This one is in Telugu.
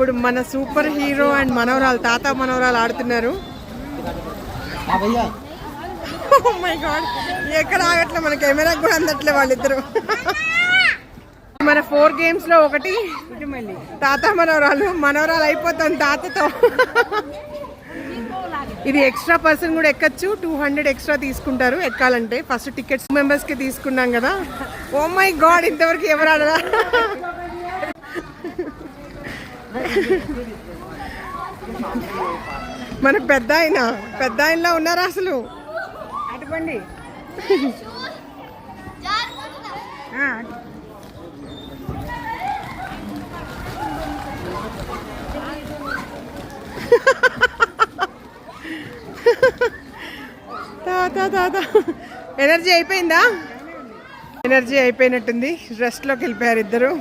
ఇప్పుడు మన సూపర్ హీరో అండ్ మనవరాలు తాత మనవరాలు ఆడుతున్నారు. ఓ మై గాడ్, ఎక్కడ ఆగట్లే, మన కెమెరా కూడా అందట్లే వాళ్ళిద్దరు. మన 4 games లో ఒకటి తాత మనవరాలు. మనవరాలు అయిపోతాను తాతతో. ఇది ఎక్స్ట్రా పర్సన్ కూడా ఎక్కచ్చు. 200 ఎక్స్ట్రా తీసుకుంటారు ఎక్కాలంటే. ఫస్ట్ టికెట్స్ మెంబర్స్ కి తీసుకున్నాం కదా. ఓ మై గాడ్, ఇంతవరకు ఎవరు ఆడరా. మన పెద్ద ఆయనలో ఉన్నారా అసలు? అటుపండి. తాత ఎనర్జీ అయిపోయిందా? ఎనర్జీ అయిపోయినట్టుంది. రెస్ట్లోకి వెళ్ళిపోయారు ఇద్దరు.